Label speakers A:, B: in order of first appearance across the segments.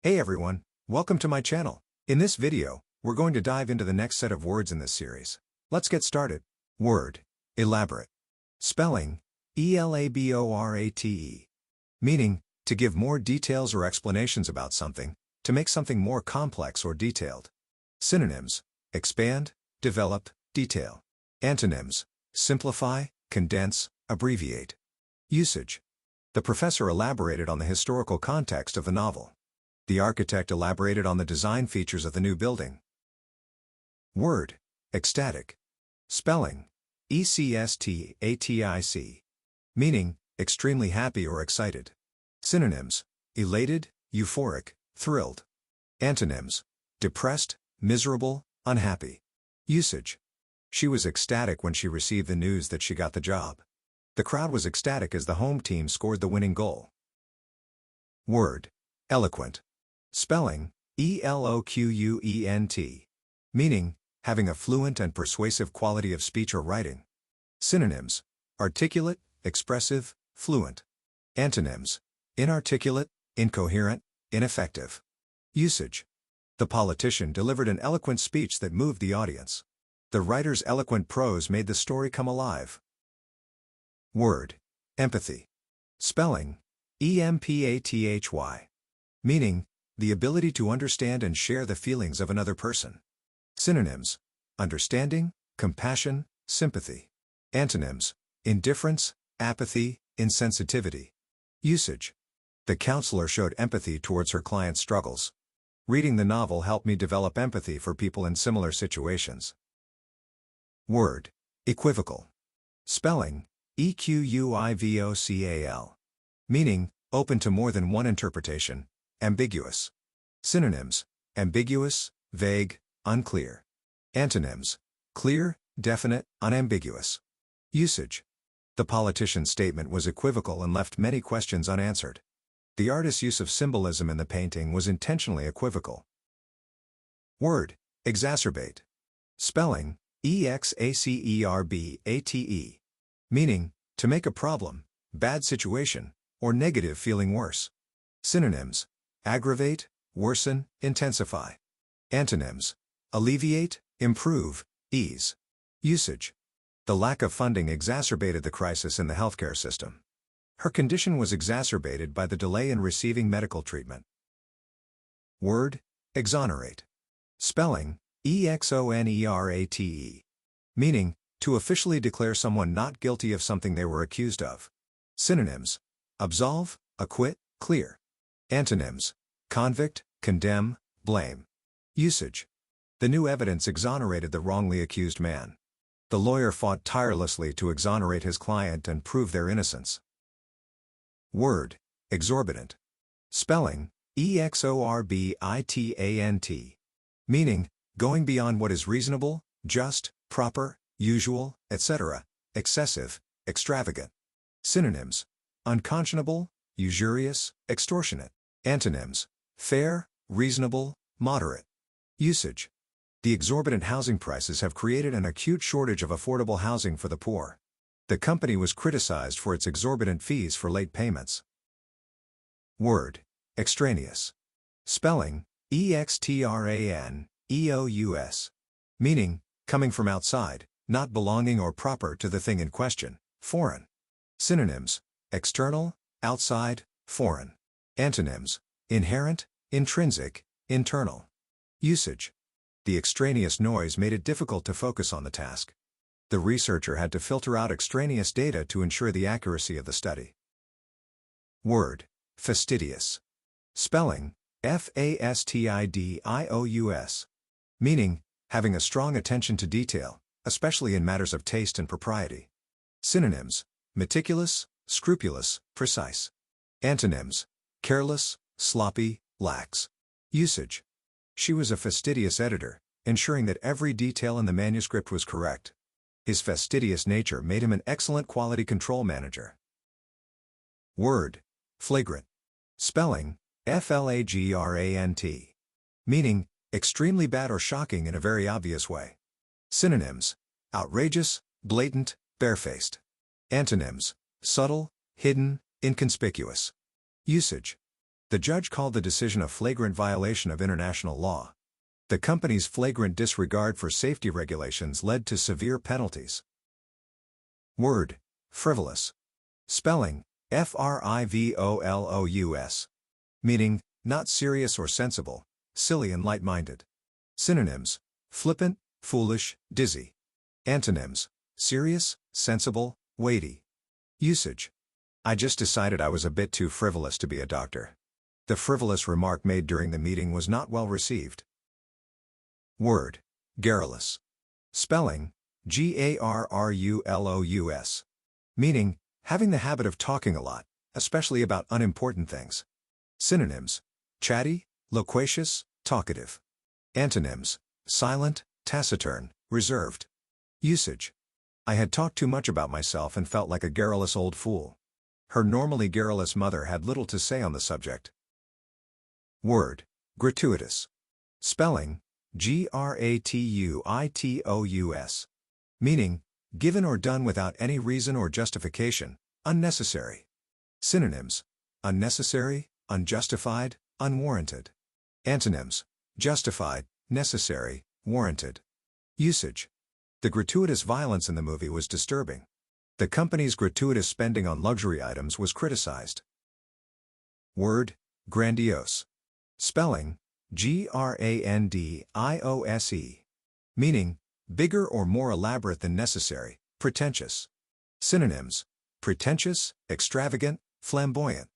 A: Hey everyone, welcome to my channel. In this video, we're going to dive into the next set of words in this series. Let's get started. Word. Elaborate. Spelling. elaborate. Meaning, to give more details or explanations about something, to make something more complex or detailed. Synonyms. Expand, develop, detail. Antonyms. Simplify, condense, abbreviate. Usage. The professor elaborated on the historical context of the novel. The architect elaborated on the design features of the new building. Word. Ecstatic. Spelling. ecstatic. Meaning, extremely happy or excited. Synonyms. Elated, euphoric, thrilled. Antonyms. Depressed, miserable, unhappy. Usage. She was ecstatic when she received the news that she got the job. The crowd was ecstatic as the home team scored the winning goal. Word. Eloquent. Spelling. eloquent. Meaning, having a fluent and persuasive quality of speech or writing. Synonyms. Articulate, expressive, fluent. Antonyms. Inarticulate, incoherent, ineffective. Usage. The politician delivered an eloquent speech that moved the audience. The writer's eloquent prose made the story come alive. Word. Empathy. Spelling. empathy. Meaning, the ability to understand and share the feelings of another person. Synonyms. Understanding, compassion, sympathy. Antonyms. Indifference, apathy, insensitivity. Usage. The counselor showed empathy towards her client's struggles. Reading the novel helped me develop empathy for people in similar situations. Word. Equivocal. Spelling. equivocal. Meaning, open to more than one interpretation, ambiguous. Synonyms. Ambiguous, vague, unclear. Antonyms. Clear, definite, unambiguous. Usage. The politician's statement was equivocal and left many questions unanswered. The artist's use of symbolism in the painting was intentionally equivocal. Word. Exacerbate. Spelling. exacerbate. Meaning, to make a problem, bad situation, or negative feeling worse. Synonyms. Aggravate, worsen, intensify. Antonyms. Alleviate, improve, ease. Usage. The lack of funding exacerbated the crisis in the healthcare system. Her condition was exacerbated by the delay in receiving medical treatment. Word. Exonerate. Spelling. exonerate. Meaning, to officially declare someone not guilty of something they were accused of. Synonyms. Absolve, acquit, clear. Antonyms. Convict, condemn, blame. Usage. The new evidence exonerated the wrongly accused man. The lawyer fought tirelessly to exonerate his client and prove their innocence. Word. Exorbitant. Spelling. exorbitant. Meaning, going beyond what is reasonable, just, proper, usual, etc., excessive, extravagant. Synonyms. Unconscionable, usurious, extortionate. Antonyms. Fair, reasonable, moderate. Usage. The exorbitant housing prices have created an acute shortage of affordable housing for the poor. The company was criticized for its exorbitant fees for late payments. Word. Extraneous. Spelling. extraneous. Meaning, coming from outside, not belonging or proper to the thing in question, foreign. Synonyms. External, outside, foreign. Antonyms. Inherent, intrinsic, internal. Usage. The extraneous noise made it difficult to focus on the task. The researcher had to filter out extraneous data to ensure the accuracy of the study. Word. Fastidious. Spelling. fastidious. Meaning, having a strong attention to detail, especially in matters of taste and propriety. Synonyms. Meticulous, scrupulous, precise. Antonyms. Careless, sloppy, lax. Usage. She was a fastidious editor, ensuring that every detail in the manuscript was correct. His fastidious nature made him an excellent quality control manager. Word. Flagrant. Spelling. flagrant. Meaning, extremely bad or shocking in a very obvious way. Synonyms. Outrageous, blatant, barefaced. Antonyms. Subtle, hidden, inconspicuous. Usage. The judge called the decision a flagrant violation of international law. The company's flagrant disregard for safety regulations led to severe penalties. Word: frivolous. Spelling: frivolous. Meaning: not serious or sensible, silly and light-minded. Synonyms: flippant, foolish, dizzy. Antonyms: serious, sensible, weighty. Usage: I just decided I was a bit too frivolous to be a doctor. The frivolous remark made during the meeting was not well received. Word: garrulous. Spelling: garrulous. Meaning: having the habit of talking a lot, especially about unimportant things. Synonyms: chatty, loquacious, talkative. Antonyms: silent, taciturn, reserved. Usage: I had talked too much about myself and felt like a garrulous old fool. Her normally garrulous mother had little to say on the subject. Word: gratuitous. Spelling: gratuitous. Meaning: given or done without any reason or justification, unnecessary. Synonyms: unnecessary, unjustified, unwarranted. Antonyms: justified, necessary, warranted. Usage: the gratuitous violence in the movie was disturbing. The company's gratuitous spending on luxury items was criticized. Word: grandiose. Spelling: grandiose. Meaning: bigger or more elaborate than necessary, pretentious. Synonyms: pretentious, extravagant, flamboyant.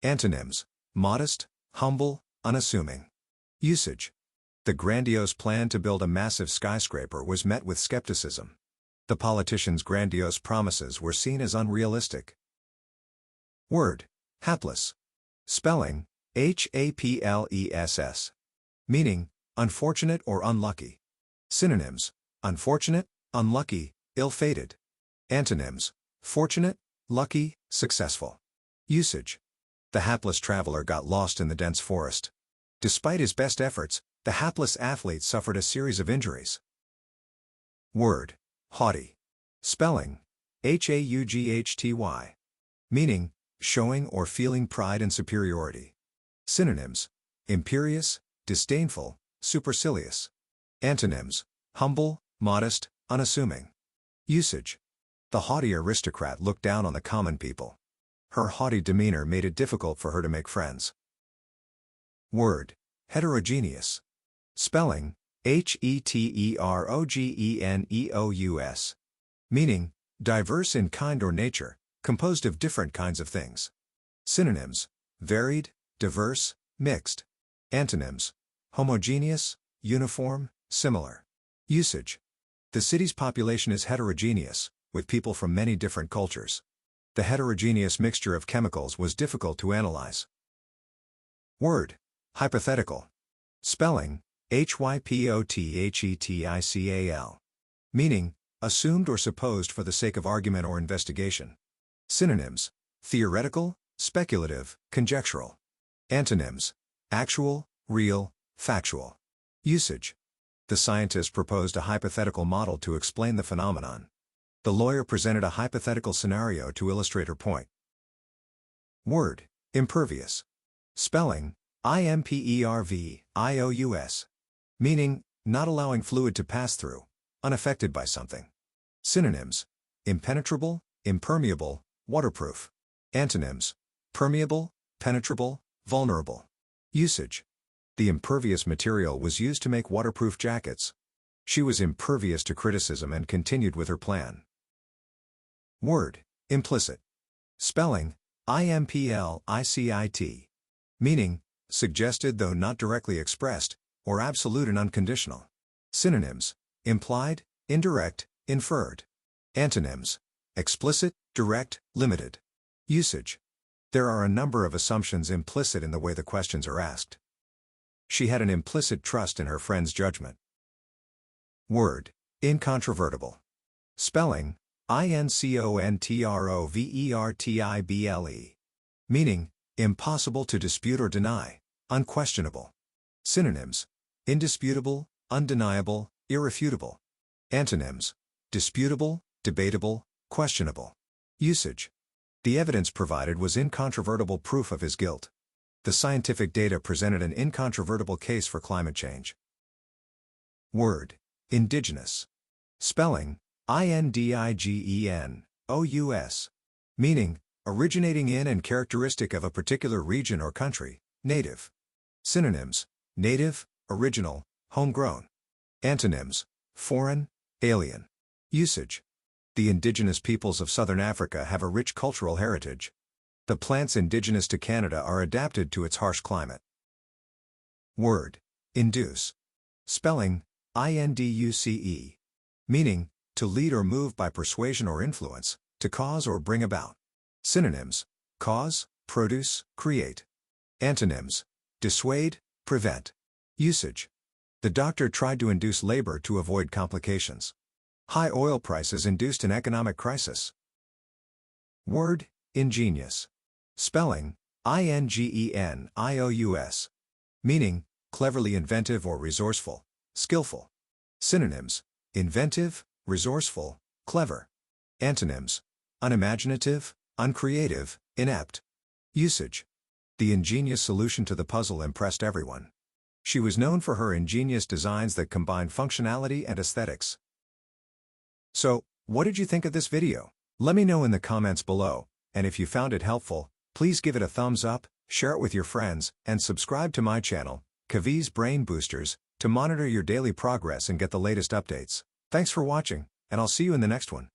A: Antonyms: modest, humble, unassuming. Usage: the grandiose plan to build a massive skyscraper was met with skepticism. The politician's grandiose promises were seen as unrealistic. Word: hapless. Spelling: hapless. Meaning: unfortunate or unlucky. Synonyms: unfortunate, unlucky, ill-fated. Antonyms: fortunate, lucky, successful. Usage: the hapless traveler got lost in the dense forest. Despite his best efforts, the hapless athlete suffered a series of injuries. Word: haughty. Spelling: haughty. Meaning: showing or feeling pride and superiority. Synonyms: imperious, disdainful, supercilious. Antonyms: humble, modest, unassuming. Usage: the haughty aristocrat looked down on the common people. Her haughty demeanor made it difficult for her to make friends. Word: heterogeneous. Spelling: heterogeneous. Meaning: diverse in kind or nature, composed of different kinds of things. Synonyms: varied, diverse, mixed. Antonyms: homogeneous, uniform, similar. Usage: the city's population is heterogeneous, with people from many different cultures. The heterogeneous mixture of chemicals was difficult to analyze. Word: hypothetical. Spelling: hypothetical. Meaning: assumed or supposed for the sake of argument or investigation. Synonyms: theoretical, speculative, conjectural. Antonyms: actual, real, factual. Usage: the scientist proposed a hypothetical model to explain the phenomenon. The lawyer presented a hypothetical scenario to illustrate her point. Word: impervious. Spelling: impervious. Meaning: not allowing fluid to pass through, unaffected by something. Synonyms: impenetrable, impermeable, waterproof. Antonyms: permeable, penetrable, vulnerable. Usage: the impervious material was used to make waterproof jackets. She was impervious to criticism and continued with her plan. Word: implicit. Spelling: implicit. Meaning: suggested though not directly expressed, or absolute and unconditional. Synonyms: implied, indirect, inferred. Antonyms: explicit, direct, limited. Usage: there are a number of assumptions implicit in the way the questions are asked. She had an implicit trust in her friend's judgment. Word: incontrovertible. Spelling: incontrovertible. Meaning: impossible to dispute or deny, unquestionable. Synonyms: indisputable, undeniable, irrefutable. Antonyms: disputable, debatable, questionable. Usage: the evidence provided was incontrovertible proof of his guilt. The scientific data presented an incontrovertible case for climate change. Word: indigenous. Spelling: indigenous. Meaning: originating in and characteristic of a particular region or country, native. Synonyms: native, original, homegrown. Antonyms: foreign, alien. Usage: the indigenous peoples of southern Africa have a rich cultural heritage. The plants indigenous to Canada are adapted to its harsh climate. Word: induce. Spelling: induce. Meaning: to lead or move by persuasion or influence, to cause or bring about. Synonyms: cause, produce, create. Antonyms: dissuade, prevent. Usage: the doctor tried to induce labor to avoid complications. High oil prices induced an economic crisis. Word: ingenious. Spelling: ingenious. Meaning: cleverly inventive or resourceful, skillful. Synonyms: inventive, resourceful, clever. Antonyms: unimaginative, uncreative, inept. Usage: the ingenious solution to the puzzle impressed everyone. She was known for her ingenious designs that combine functionality and aesthetics. So, what did you think of this video? Let me know in the comments below, and if you found it helpful, please give it a thumbs up, share it with your friends, and subscribe to my channel, Kavi's Brain Boosters, to monitor your daily progress and get the latest updates. Thanks for watching, and I'll see you in the next one.